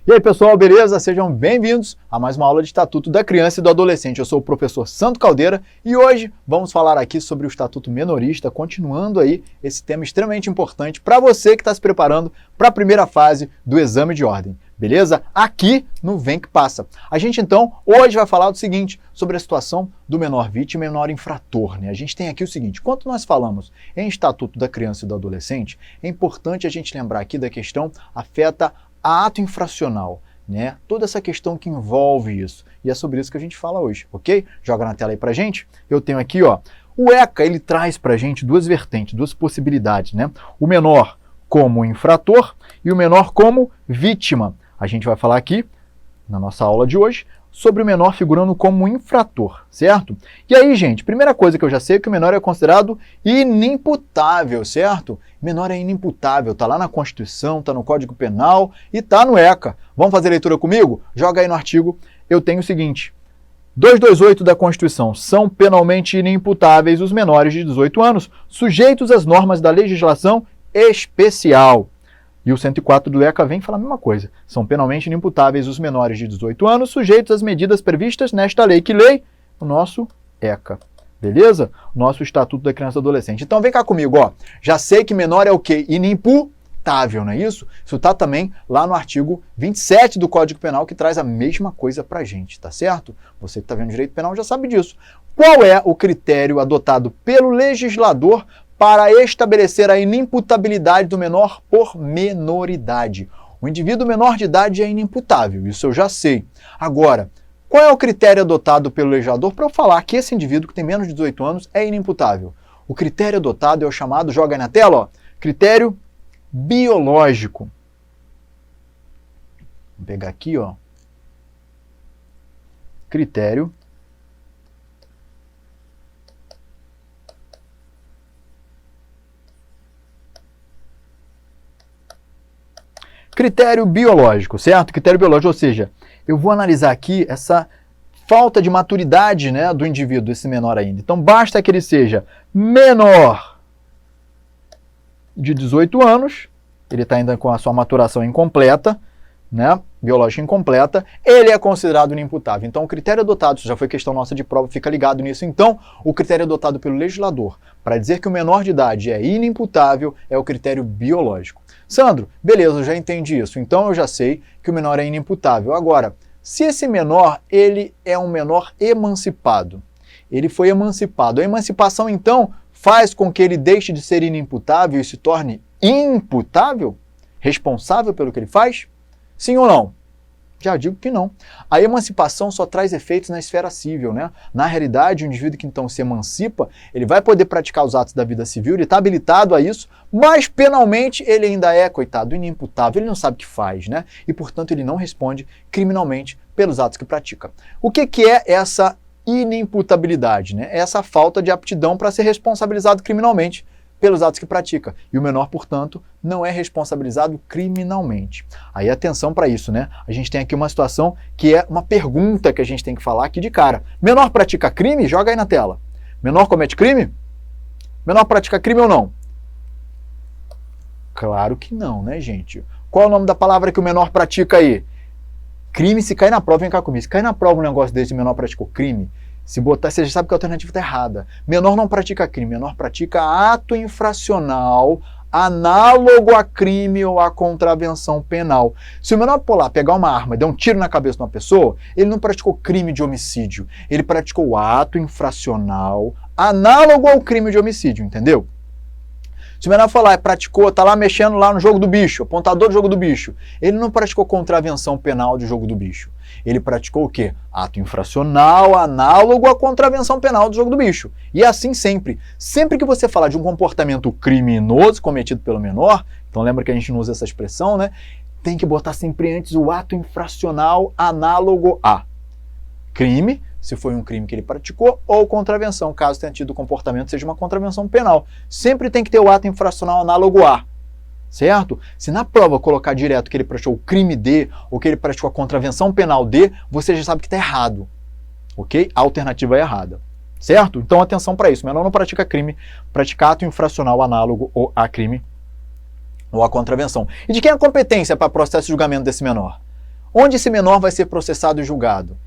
E aí pessoal, beleza? Sejam bem-vindos a mais uma aula de Estatuto da Criança e do Adolescente. Eu sou o professor Santo Caldeira e hoje vamos falar aqui sobre o Estatuto Menorista, continuando aí esse tema extremamente importante para você que está se preparando para a primeira fase do exame de ordem. Beleza? Aqui no Vem Que Passa. A gente então hoje vai falar do seguinte, sobre a situação do menor vítima e menor infrator, né? A gente tem aqui o seguinte, quando nós falamos em Estatuto da Criança e do Adolescente, é importante a gente lembrar aqui da questão afeta a ato infracional, né? Toda essa questão que envolve isso. E é sobre isso que a gente fala hoje, ok? Joga na tela aí pra gente. Eu tenho aqui, ó, o ECA, ele traz pra gente duas vertentes, duas possibilidades, né? O menor como infrator e o menor como vítima. A gente vai falar aqui, na nossa aula de hoje, sobre o menor figurando como infrator, certo? E aí, gente, primeira coisa que eu já sei é que o menor é considerado inimputável, certo? Menor é inimputável, tá lá na Constituição, tá no Código Penal e tá no ECA. Vamos fazer leitura comigo? Joga aí no artigo. Eu tenho o seguinte, 228 da Constituição, são penalmente inimputáveis os menores de 18 anos, sujeitos às normas da legislação especial. E o 104 do ECA vem falar a mesma coisa. São penalmente inimputáveis os menores de 18 anos, sujeitos às medidas previstas nesta lei. Que lei? O nosso ECA. Beleza? O nosso Estatuto da Criança e do Adolescente. Então vem cá comigo, ó. Já sei que menor é o quê? Inimputável, não é isso? Isso tá também lá no artigo 27 do Código Penal, que traz a mesma coisa pra gente, tá certo? Você que tá vendo direito penal já sabe disso. Qual é o critério adotado pelo legislador para estabelecer a inimputabilidade do menor por menoridade? O indivíduo menor de idade é inimputável, isso eu já sei. Agora, qual é o critério adotado pelo legislador para eu falar que esse indivíduo que tem menos de 18 anos é inimputável? O critério adotado é o chamado, joga aí na tela, ó, critério biológico. Vou pegar aqui, ó, critério biológico, certo? Critério biológico, ou seja, eu vou analisar aqui essa falta de maturidade, né, do indivíduo, esse menor ainda. Então, basta que ele seja menor de 18 anos, ele está ainda com a sua maturação incompleta, né, biológica incompleta, ele é considerado inimputável. Então, o critério adotado, isso já foi questão nossa de prova, fica ligado nisso. Então, o critério adotado pelo legislador para dizer que o menor de idade é inimputável é o critério biológico. Sandro, beleza, eu já entendi isso. Então, eu já sei que o menor é inimputável. Agora, se esse menor, ele é um menor emancipado, ele foi emancipado, a emancipação, então, faz com que ele deixe de ser inimputável e se torne imputável? Responsável pelo que ele faz? Sim ou não? Já digo que não. A emancipação só traz efeitos na esfera civil, né? Na realidade, o indivíduo que então se emancipa, ele vai poder praticar os atos da vida civil, ele está habilitado a isso, mas penalmente ele ainda é, coitado, inimputável, ele não sabe o que faz, né? E, portanto, ele não responde criminalmente pelos atos que pratica. O que é essa inimputabilidade, né? É essa falta de aptidão para ser responsabilizado criminalmente pelos atos que pratica. E o menor, portanto, não é responsabilizado criminalmente. Aí atenção para isso, né? A gente tem aqui uma situação que é uma pergunta que a gente tem que falar aqui de cara. Menor pratica crime? Joga aí na tela. Menor comete crime? Menor pratica crime ou não? Claro que não, né, gente? Qual é o nome da palavra que o menor pratica aí? Crime, se cai na prova, vem cá comigo. Se cai na prova um negócio desse, o menor praticou crime, se botar, você já sabe que a alternativa está errada. Menor não pratica crime, menor pratica ato infracional análogo a crime ou a contravenção penal. Se o menor pular, pegar uma arma e dar um tiro na cabeça de uma pessoa, ele não praticou crime de homicídio, ele praticou ato infracional análogo ao crime de homicídio, entendeu? Se o menor for lá e praticou, tá lá mexendo lá no jogo do bicho, apontador do jogo do bicho, ele não praticou contravenção penal de jogo do bicho. Ele praticou o quê? Ato infracional análogo à contravenção penal do jogo do bicho. E assim sempre. Sempre que você falar de um comportamento criminoso cometido pelo menor, então lembra que a gente não usa essa expressão, né? Tem que botar sempre antes o ato infracional análogo a crime, se foi um crime que ele praticou, ou contravenção, caso tenha tido o comportamento seja uma contravenção penal. Sempre tem que ter o ato infracional análogo a. Certo? Se na prova colocar direto que ele praticou o crime D ou que ele praticou a contravenção penal D, você já sabe que está errado. Ok? A alternativa é errada. Certo? Então atenção para isso. O menor não pratica crime, pratica ato infracional análogo ou a crime ou a contravenção. E de quem é a competência para processo de julgamento desse menor? Onde esse menor vai ser processado e julgado?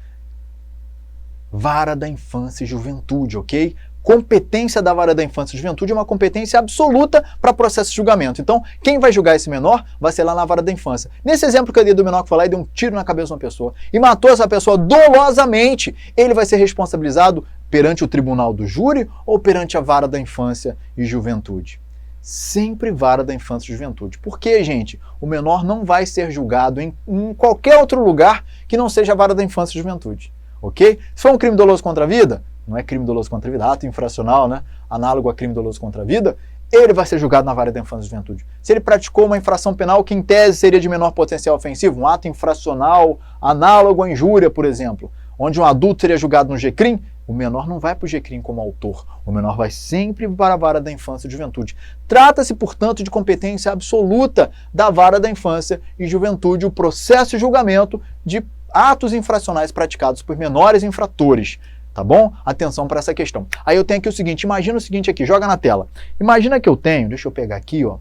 Vara da Infância e Juventude, ok? Competência da Vara da Infância e Juventude é uma competência absoluta para processo de julgamento. Então, quem vai julgar esse menor vai ser lá na Vara da Infância. Nesse exemplo que eu dei do menor que foi lá e deu um tiro na cabeça de uma pessoa e matou essa pessoa dolosamente, ele vai ser responsabilizado perante o tribunal do júri ou perante a Vara da Infância e Juventude? Sempre Vara da Infância e Juventude. Por quê, gente? O menor não vai ser julgado em qualquer outro lugar que não seja a Vara da Infância e Juventude. Ok? Se for um crime doloso contra a vida, não é crime doloso contra a vida, ato infracional, né? Análogo a crime doloso contra a vida, ele vai ser julgado na Vara da Infância e Juventude. Se ele praticou uma infração penal que em tese seria de menor potencial ofensivo, um ato infracional análogo à injúria, por exemplo, onde um adulto seria julgado no GCRIM, o menor não vai para o GCRIM como autor, o menor vai sempre para a Vara da Infância e Juventude. Trata-se, portanto, de competência absoluta da Vara da Infância e Juventude, o processo e julgamento de atos infracionais praticados por menores infratores, tá bom? Atenção para essa questão. Aí eu tenho aqui o seguinte, imagina o seguinte aqui, joga na tela. Imagina que eu tenho, deixa eu pegar aqui, ó.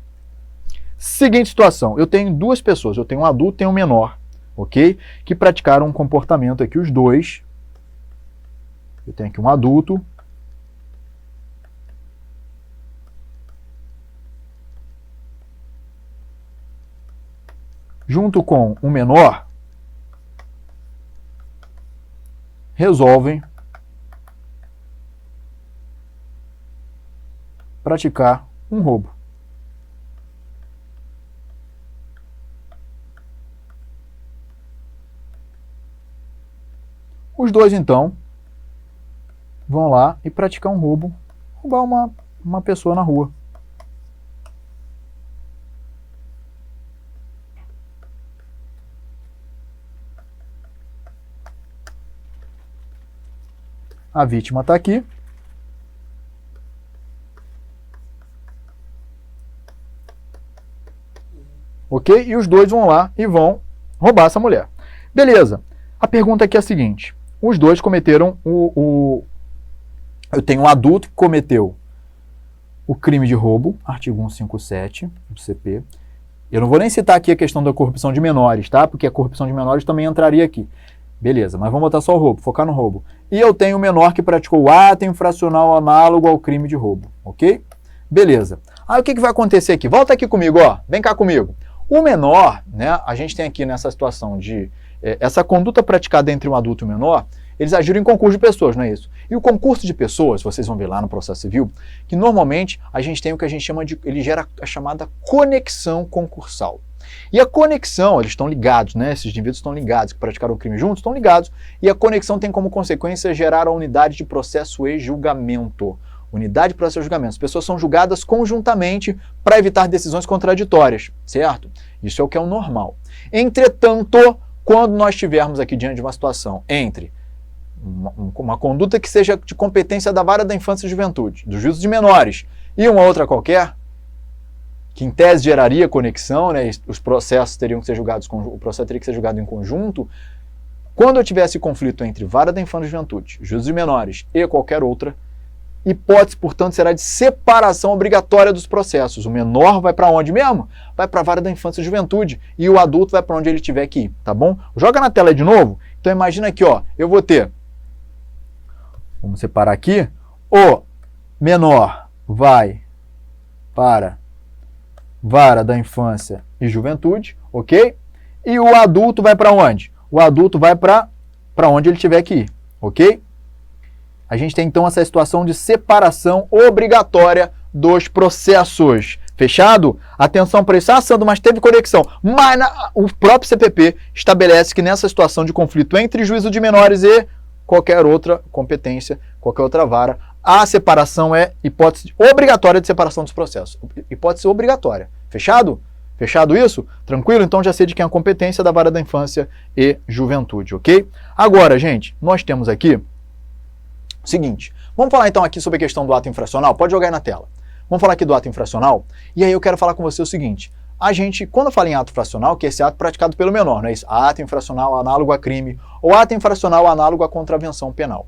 Seguinte situação, eu tenho duas pessoas, eu tenho um adulto e tenho um menor, ok? Que praticaram um comportamento aqui, os dois. Eu tenho aqui um adulto. Junto com um menor, resolvem praticar um roubo. Os dois, então, vão lá e praticar um roubo, roubar uma pessoa na rua. A vítima está aqui. Ok? E os dois vão lá e vão roubar essa mulher. Beleza. A pergunta aqui é a seguinte. Os dois cometeram Eu tenho um adulto que cometeu o crime de roubo, artigo 157 do CP. Eu não vou nem citar aqui a questão da corrupção de menores, tá? Porque a corrupção de menores também entraria aqui. Beleza, mas vamos botar só o roubo, focar no roubo. E eu tenho um menor que praticou o ato infracional análogo ao crime de roubo, ok? Beleza. Aí o que vai acontecer aqui? Volta aqui comigo, ó. Vem cá comigo. O menor, né? A gente tem aqui nessa situação de... essa conduta praticada entre um adulto e um menor, eles agiram em concurso de pessoas, não é isso? E o concurso de pessoas, vocês vão ver lá no processo civil, que normalmente a gente tem o que a gente chama de... ele gera a chamada conexão concursal. E a conexão, eles estão ligados, né? Esses indivíduos estão ligados, que praticaram o crime juntos, estão ligados. E a conexão tem como consequência gerar a unidade de processo e julgamento. Unidade de processo e julgamento. As pessoas são julgadas conjuntamente para evitar decisões contraditórias, certo? Isso é o que é o normal. Entretanto, quando nós estivermos aqui diante de uma situação entre uma conduta que seja de competência da Vara da Infância e Juventude, do juízo de menores, e uma outra qualquer, que em tese geraria conexão, né, os processos teriam que ser julgados, o processo teria que ser julgado em conjunto. Quando eu tivesse conflito entre Vara da Infância e Juventude, juízo de menores e qualquer outra, hipótese, portanto, será de separação obrigatória dos processos. O menor vai para onde mesmo? Vai para a Vara da Infância e Juventude, e o adulto vai para onde ele tiver que ir, tá bom? Joga na tela de novo. Então imagina aqui, ó, eu vou ter, vamos separar aqui, o menor vai para Vara da Infância e Juventude, ok? E o adulto vai para onde? O adulto vai para onde ele tiver que ir, ok? A gente tem então essa situação de separação obrigatória dos processos. Fechado? Atenção para isso. Ah, Sandro, mas teve conexão. Mas o próprio CPP estabelece que nessa situação de conflito entre juízo de menores e qualquer outra competência, qualquer outra vara, a separação é hipótese obrigatória de separação dos processos. Hipótese obrigatória. Fechado? Fechado isso? Tranquilo? Então já sei de quem é a competência da Vara da Infância e Juventude, ok? Agora, gente, nós temos aqui o seguinte. Vamos falar então aqui sobre a questão do ato infracional? Pode jogar aí na tela. Vamos falar aqui do ato infracional? E aí eu quero falar com você o seguinte. A gente, quando fala em ato infracional, que é esse ato praticado pelo menor, não é isso? Ato infracional análogo a crime ou ato infracional análogo a contravenção penal.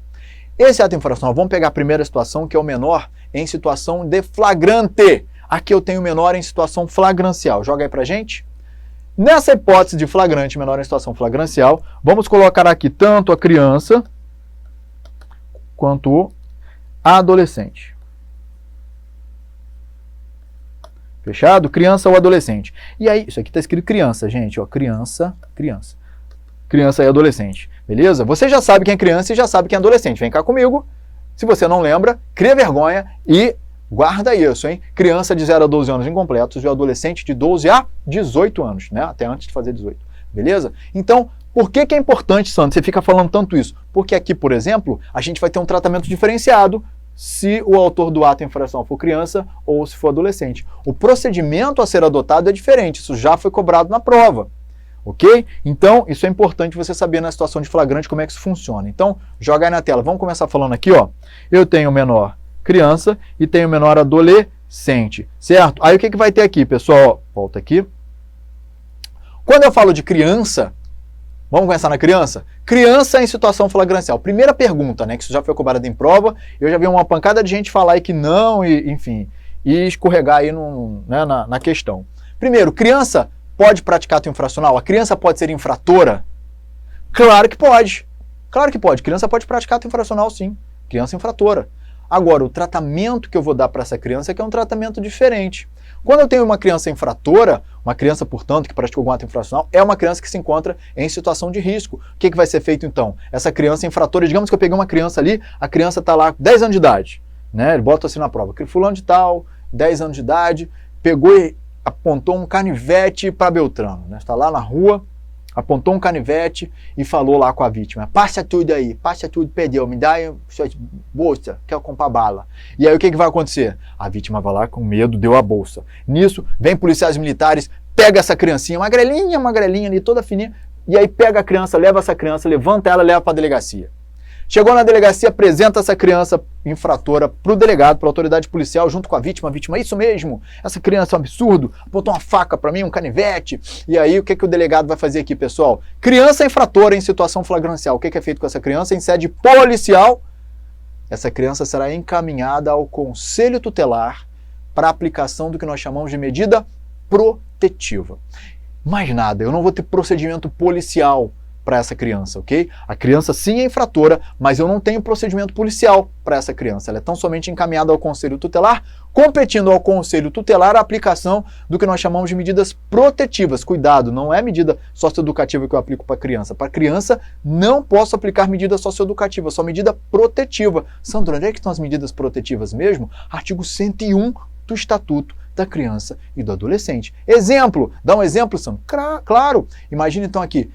Esse ato infracional, vamos pegar a primeira situação, que é o menor em situação de flagrante. Aqui eu tenho o menor em situação flagrancial. Joga aí pra gente. Nessa hipótese de flagrante menor em situação flagrancial, vamos colocar aqui tanto a criança quanto a adolescente. Fechado? Criança ou adolescente. E aí, isso aqui está escrito criança, gente, ó, criança. Criança e adolescente, beleza? Você já sabe quem é criança e já sabe quem é adolescente. Vem cá comigo. Se você não lembra, cria vergonha e guarda isso, hein? Criança de 0 a 12 anos incompletos e o adolescente de 12 a 18 anos, né? Até antes de fazer 18, beleza? Então, por que é importante, Sandro, você fica falando tanto isso? Porque aqui, por exemplo, a gente vai ter um tratamento diferenciado se o autor do ato em infração for criança ou se for adolescente. O procedimento a ser adotado é diferente, isso já foi cobrado na prova, ok? Então, isso é importante você saber na situação de flagrante como é que isso funciona. Então, joga aí na tela. Vamos começar falando aqui, ó. Eu tenho o menor criança e tenho o menor adolescente, certo? Aí o que vai ter aqui, pessoal? Volta aqui. Quando eu falo de criança, vamos começar na criança? Criança em situação flagrancial. Primeira pergunta, né? Que isso já foi cobrado em prova. Eu já vi uma pancada de gente falar aí que não, e, enfim, e escorregar aí né, na questão. Primeiro, criança pode praticar ato infracional? A criança pode ser infratora? Claro que pode. Claro que pode. Criança pode praticar ato infracional, sim. Criança infratora. Agora, o tratamento que eu vou dar para essa criança é que é um tratamento diferente. Quando eu tenho uma criança infratora, uma criança, portanto, que praticou algum ato infracional, é uma criança que se encontra em situação de risco. O que vai ser feito, então? Essa criança infratora, digamos que eu peguei uma criança ali, a criança está lá com 10 anos de idade, né? Ele bota assim na prova, fulano de tal, 10 anos de idade, pegou e apontou um canivete para Beltrano, né? Está lá na rua, apontou um canivete e falou lá com a vítima: passa tudo aí, passa tudo, perdeu, me dá sua bolsa, quero comprar bala. E aí o que vai acontecer? A vítima vai lá com medo, deu a bolsa. Nisso, vem policiais militares, pega essa criancinha, magrelinha ali, toda fininha, e aí pega a criança, leva essa criança, levanta ela, leva para a delegacia. Chegou na delegacia, apresenta essa criança infratora para o delegado, para a autoridade policial, junto com a vítima. A vítima, isso mesmo, essa criança é um absurdo, apontou uma faca para mim, um canivete. E aí, o que o delegado vai fazer aqui, pessoal? Criança infratora em situação flagrancial. O que é feito com essa criança? Em sede policial, essa criança será encaminhada ao conselho tutelar para aplicação do que nós chamamos de medida protetiva. Mais nada, eu não vou ter procedimento policial para essa criança, ok? A criança sim é infratora, mas eu não tenho procedimento policial para essa criança. Ela é tão somente encaminhada ao conselho tutelar, competindo ao conselho tutelar a aplicação do que nós chamamos de medidas protetivas. Cuidado, não é medida socioeducativa que eu aplico para criança. Para criança, não posso aplicar medida socioeducativa, só medida protetiva. Sandro, onde é que estão as medidas protetivas mesmo? Artigo 101 do Estatuto da Criança e do Adolescente. Exemplo, dá um exemplo, Sandro? Claro. Imagina então aqui,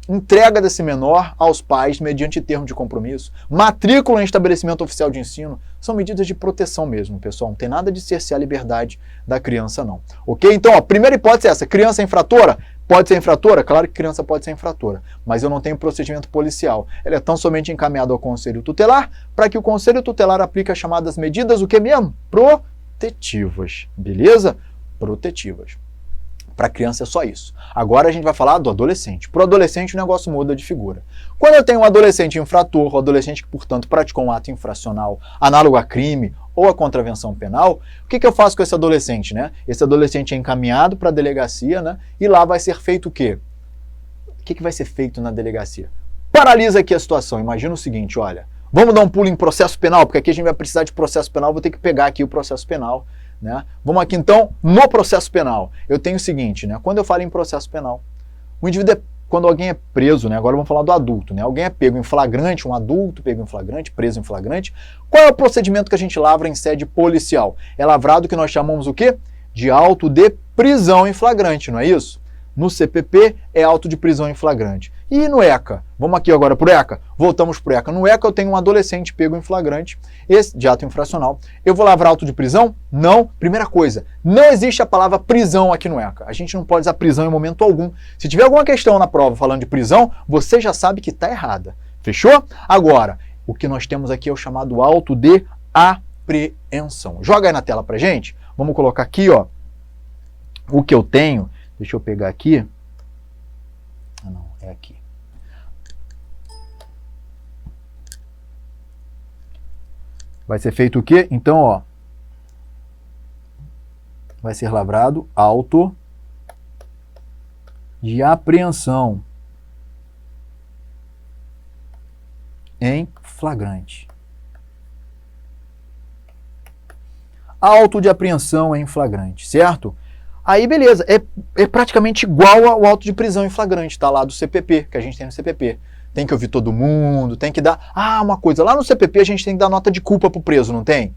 entrega desse menor aos pais mediante termo de compromisso, matrícula em estabelecimento oficial de ensino, são medidas de proteção mesmo, pessoal. Não tem nada de cercear a liberdade da criança, não. Ok? Então, a primeira hipótese é essa. Criança é infratora? Pode ser infratora? Claro que criança pode ser infratora, mas eu não tenho procedimento policial. Ela é tão somente encaminhada ao conselho tutelar para que o conselho tutelar aplique as chamadas medidas, o que mesmo? Protetivas, beleza? Protetivas. Para criança é só isso. Agora a gente vai falar do adolescente. Para o adolescente o negócio muda de figura. Quando eu tenho um adolescente infrator, um adolescente que, portanto, praticou um ato infracional análogo a crime ou a contravenção penal, o que eu faço com esse adolescente, né? Esse adolescente é encaminhado para a delegacia, né? E lá vai ser feito o quê? O que vai ser feito na delegacia? Paralisa aqui a situação. Imagina o seguinte, olha, vamos dar um pulo em processo penal, porque aqui a gente vai precisar de processo penal, vou ter que pegar aqui o processo penal, né? Vamos aqui então no processo penal. Eu tenho o seguinte, né? Quando eu falo em processo penal, o indivíduo quando alguém é preso, né? Agora vamos falar do adulto, né? Alguém é pego em flagrante, um adulto pego em flagrante, preso em flagrante. Qual é o procedimento que a gente lavra em sede policial? É lavrado o que nós chamamos o quê? De auto de prisão em flagrante, não é isso? No CPP é auto de prisão em flagrante. E no ECA? Vamos aqui agora para o ECA? Voltamos para o ECA. No ECA eu tenho um adolescente pego em flagrante, esse de ato infracional. Eu vou lavrar auto de prisão? Não. Primeira coisa, não existe a palavra prisão aqui no ECA. A gente não pode usar prisão em momento algum. Se tiver alguma questão na prova falando de prisão, você já sabe que está errada. Fechou? Agora, o que nós temos aqui é o chamado auto de apreensão. Joga aí na tela para gente. Vamos colocar aqui, ó, o que eu tenho. Deixa eu pegar aqui. Ah, não, é aqui. Vai ser feito o quê? Então, ó, vai ser lavrado auto de apreensão em flagrante. Auto de apreensão em flagrante, certo? Aí, beleza, é praticamente igual ao auto de prisão em flagrante, tá? Lá do CPP, que a gente tem no CPP. Tem que ouvir todo mundo, tem que dar... Ah, uma coisa, lá no CPP a gente tem que dar nota de culpa pro preso, não tem?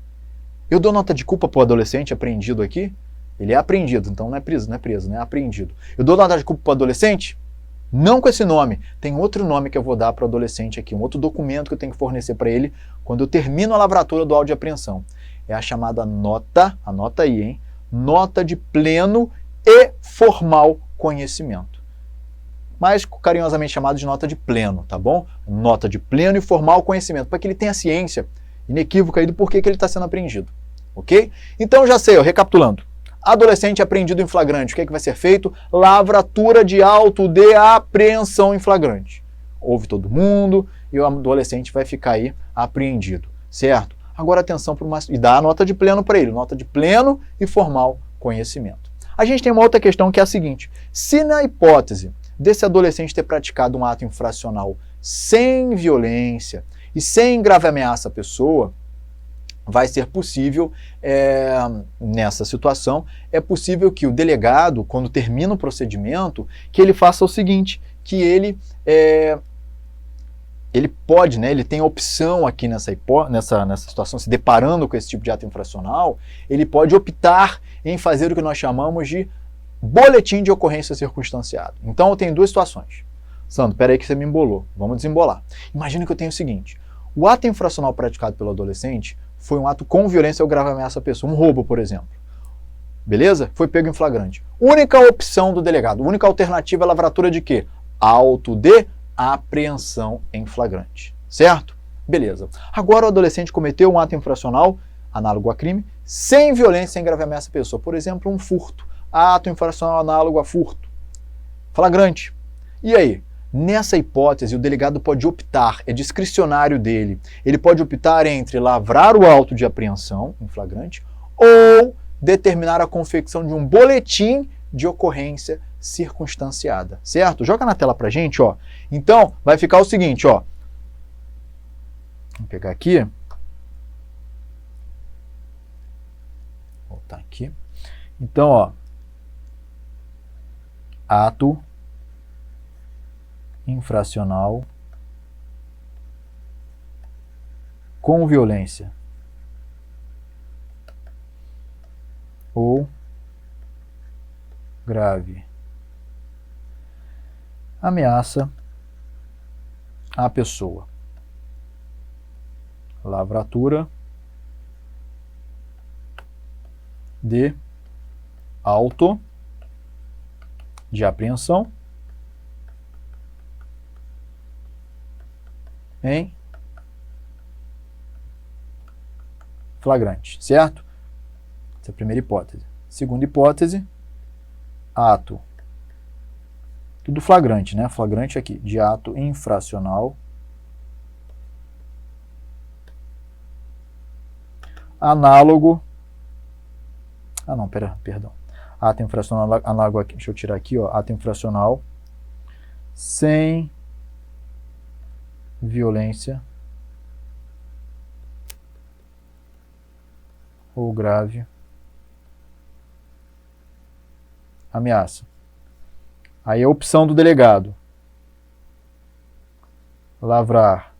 Eu dou nota de culpa pro adolescente apreendido aqui? Ele é apreendido, então não é preso, né? É apreendido. Eu dou nota de culpa pro adolescente? Não com esse nome. Tem outro nome que eu vou dar pro adolescente aqui, um outro documento que eu tenho que fornecer para ele quando eu termino a lavratura do auto de apreensão. É a chamada nota, anota aí, hein? Nota de pleno e formal conhecimento. Mais carinhosamente chamado de nota de pleno, tá bom? Nota de pleno e formal conhecimento, para que ele tenha ciência inequívoca aí do porquê que ele está sendo apreendido, ok? Então já sei, ó, recapitulando. Adolescente apreendido em flagrante, o que é que vai ser feito? Lavratura de auto de apreensão em flagrante. Ouve todo mundo e o adolescente vai ficar aí apreendido, certo? Agora atenção para e dá a nota de pleno para ele, nota de pleno e formal conhecimento. A gente tem uma outra questão que é a seguinte: se na hipótese desse adolescente ter praticado um ato infracional sem violência e sem grave ameaça à pessoa, vai ser possível, nessa situação, é possível que o delegado, quando termina o procedimento, que ele faça o seguinte, que ele pode, né, ele tem a opção aqui nessa situação, se deparando com esse tipo de ato infracional, ele pode optar em fazer o que nós chamamos de boletim de ocorrência circunstanciado. Então eu tenho duas situações. Sandro, peraí que você me embolou, vamos desembolar. Imagina que eu tenho o seguinte: o ato infracional praticado pelo adolescente foi um ato com violência ou grave ameaça à pessoa, um roubo, por exemplo. Beleza? Foi pego em flagrante. Única opção do delegado, única alternativa é lavratura de quê? Auto de apreensão em flagrante, certo? Beleza. Agora o adolescente cometeu um ato infracional, análogo a crime, sem violência, sem grave ameaça à pessoa. Por exemplo, um furto. Ato infracional análogo a furto. Flagrante. E aí? Nessa hipótese, o delegado pode optar, é discricionário dele, ele pode optar entre lavrar o auto de apreensão em flagrante ou determinar a confecção de um boletim de ocorrência circunstanciada, certo? Joga na tela pra gente, ó. Então, vai ficar o seguinte, ó. Vou pegar aqui. Vou voltar aqui. Então, ó. Ato infracional com violência ou grave ameaça à pessoa. Lavratura de auto de apreensão em flagrante, certo? Essa é a primeira hipótese. Segunda hipótese, ato, tudo flagrante, né? Flagrante aqui, de ato infracional análogo, perdão. Ato infracional análogo aqui, deixa eu tirar aqui, ó, ato infracional sem violência ou grave ameaça. Aí a opção do delegado: lavrar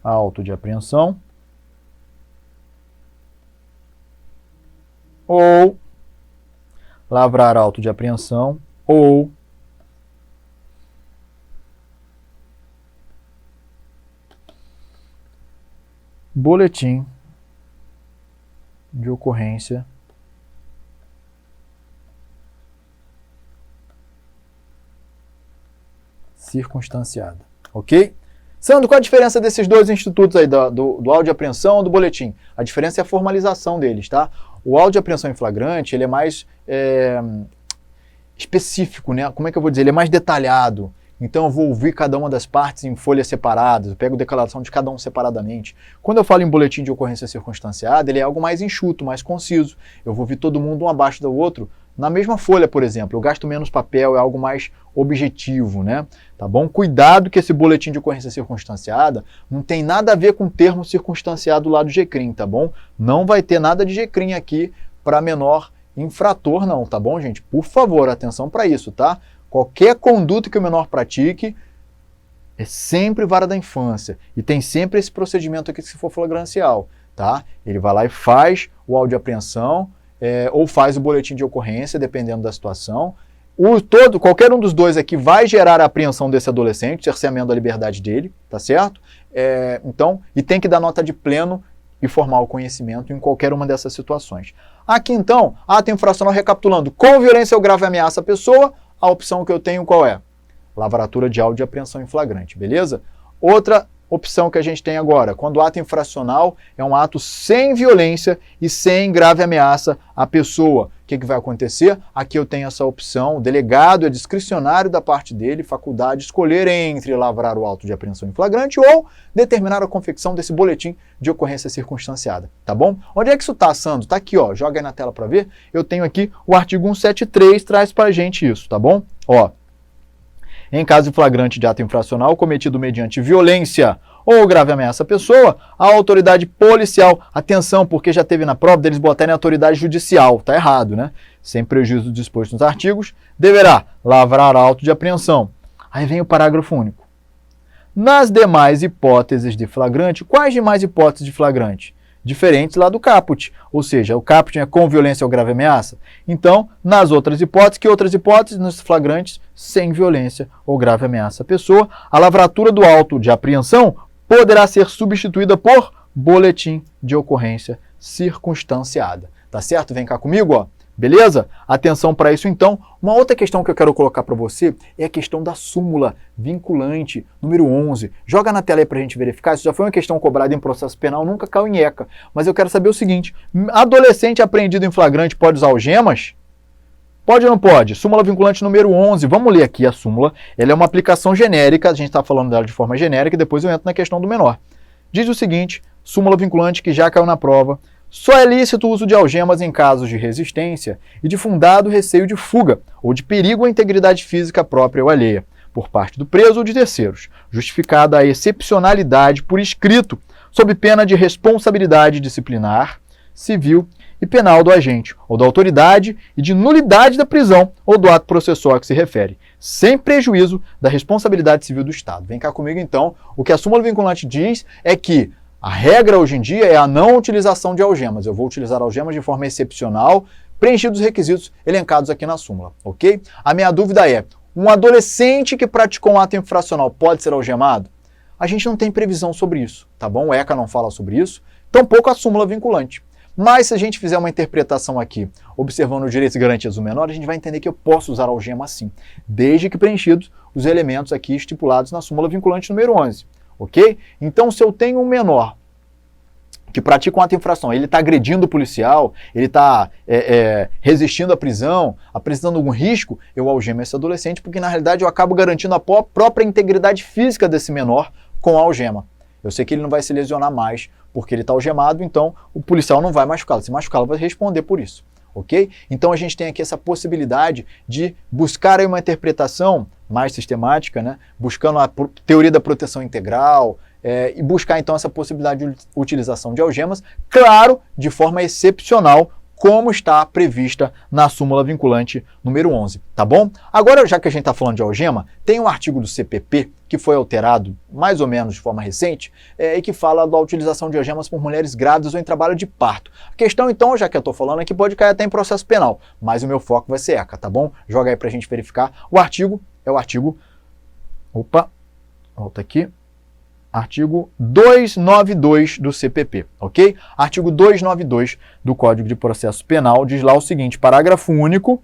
auto de apreensão ou lavrar auto de apreensão ou boletim de ocorrência circunstanciada, ok? Sandro, qual a diferença desses dois institutos aí, do auto de apreensão e do boletim? A diferença é a formalização deles, tá? O auto de apreensão em flagrante, ele é mais específico, né? Como é que eu vou dizer? Ele é mais detalhado. Então eu vou ouvir cada uma das partes em folhas separadas, eu pego a declaração de cada um separadamente. Quando eu falo em boletim de ocorrência circunstanciada, ele é algo mais enxuto, mais conciso. Eu vou ouvir todo mundo um abaixo do outro, na mesma folha, por exemplo. Eu gasto menos papel, é algo mais objetivo, né? Tá bom? Cuidado que esse boletim de ocorrência circunstanciada não tem nada a ver com o termo circunstanciado lá do GCRIM, tá bom? Não vai ter nada de GCRIM aqui para menor infrator não, tá bom, gente? Por favor, atenção para isso, tá? Qualquer conduta que o menor pratique é sempre vara da infância e tem sempre esse procedimento aqui se for flagrancial, tá? Ele vai lá e faz o auto de apreensão ou faz o boletim de ocorrência, dependendo da situação. Qualquer um dos dois aqui vai gerar a apreensão desse adolescente, cerceamento da liberdade dele, tá certo? Então, e tem que dar nota de pleno e formar o conhecimento em qualquer uma dessas situações. Aqui então, ato infracional recapitulando, com violência ou grave ameaça à pessoa, a opção que eu tenho qual é? Lavratura de auto de apreensão em flagrante, beleza? Outra opção que a gente tem agora, quando o ato infracional é um ato sem violência e sem grave ameaça à pessoa. O que vai acontecer? Aqui eu tenho essa opção, o delegado é discricionário da parte dele, faculdade de escolher entre lavrar o auto de apreensão em flagrante ou determinar a confecção desse boletim de ocorrência circunstanciada, tá bom? Onde é que isso tá, Sandro? Tá aqui, ó, joga aí na tela para ver. Eu tenho aqui o artigo 173, traz pra gente isso, tá bom? Ó. Em caso de flagrante de ato infracional cometido mediante violência ou grave ameaça à pessoa, a autoridade policial, atenção, porque já teve na prova deles botarem a autoridade judicial, tá errado, né? Sem prejuízo do disposto nos artigos, deverá lavrar auto de apreensão. Aí vem o parágrafo único. Nas demais hipóteses de flagrante, quais demais hipóteses de flagrante? Diferentes lá do caput, ou seja, o caput é com violência ou grave ameaça. Então, nas outras hipóteses, que outras hipóteses? Nos flagrantes, sem violência ou grave ameaça à pessoa, a lavratura do auto de apreensão poderá ser substituída por boletim de ocorrência circunstanciada. Tá certo? Vem cá comigo, ó. Beleza? Atenção para isso então. Uma outra questão que eu quero colocar para você é a questão da súmula vinculante número 11. Joga na tela aí para a gente verificar. Isso já foi uma questão cobrada em processo penal, nunca caiu em ECA. Mas eu quero saber o seguinte, adolescente apreendido em flagrante pode usar algemas? Pode ou não pode? Súmula vinculante número 11. Vamos ler aqui a súmula. Ela é uma aplicação genérica, a gente está falando dela de forma genérica e depois eu entro na questão do menor. Diz o seguinte, súmula vinculante que já caiu na prova. Só é lícito o uso de algemas em casos de resistência e de fundado receio de fuga ou de perigo à integridade física própria ou alheia, por parte do preso ou de terceiros, justificada a excepcionalidade por escrito, sob pena de responsabilidade disciplinar, civil e penal do agente ou da autoridade e de nulidade da prisão ou do ato processual a que se refere, sem prejuízo da responsabilidade civil do Estado. Vem cá comigo então, o que a súmula vinculante diz é que a regra hoje em dia é a não utilização de algemas. Eu vou utilizar algemas de forma excepcional, preenchidos os requisitos elencados aqui na súmula, ok? A minha dúvida é, um adolescente que praticou um ato infracional pode ser algemado? A gente não tem previsão sobre isso, tá bom? O ECA não fala sobre isso, tampouco a súmula vinculante. Mas se a gente fizer uma interpretação aqui, observando os direitos e garantias do menor, a gente vai entender que eu posso usar algema sim, desde que preenchidos os elementos aqui estipulados na súmula vinculante número 11. Ok? Então, se eu tenho um menor que pratica um ato de infração, ele está agredindo o policial, ele está resistindo à prisão, apresentando algum risco, eu algemo esse adolescente, porque na realidade eu acabo garantindo a própria integridade física desse menor com a algema. Eu sei que ele não vai se lesionar mais porque ele está algemado, então o policial não vai machucá-lo. Se machucá-lo, vai responder por isso. Ok? Então a gente tem aqui essa possibilidade de buscar aí uma interpretação mais sistemática, né? Buscando a teoria da proteção integral e buscar então essa possibilidade de utilização de algemas, claro, de forma excepcional, como está prevista na súmula vinculante número 11, tá bom? Agora, já que a gente está falando de algema, tem um artigo do CPP que foi alterado mais ou menos de forma recente e que fala da utilização de algemas por mulheres grávidas ou em trabalho de parto. A questão então, já que eu estou falando aqui, pode cair até em processo penal, mas o meu foco vai ser ECA, tá bom? Joga aí para a gente verificar. O artigo é o artigo... Opa, volta aqui. Artigo 292 do CPP, ok? Artigo 292 do Código de Processo Penal diz lá o seguinte, parágrafo único,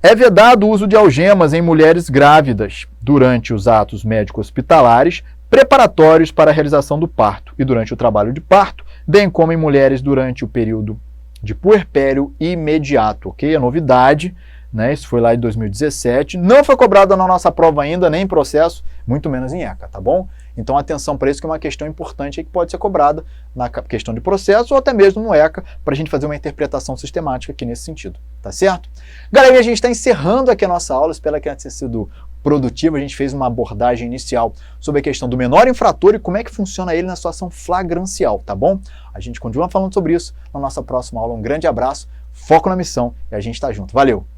é vedado o uso de algemas em mulheres grávidas durante os atos médico-hospitalares preparatórios para a realização do parto e durante o trabalho de parto, bem como em mulheres durante o período de puerpério imediato, ok? A novidade, né? Isso foi lá em 2017, não foi cobrada na nossa prova ainda, nem em processo, muito menos em ECA, tá bom? Então atenção para isso, que é uma questão importante que pode ser cobrada na questão de processo ou até mesmo no ECA, para a gente fazer uma interpretação sistemática aqui nesse sentido, tá certo? Galera, a gente está encerrando aqui a nossa aula, espero que tenha sido produtiva. A gente fez uma abordagem inicial sobre a questão do menor infrator e como é que funciona ele na situação flagrancial, tá bom? A gente continua falando sobre isso na nossa próxima aula. Um grande abraço, foco na missão e a gente tá junto. Valeu!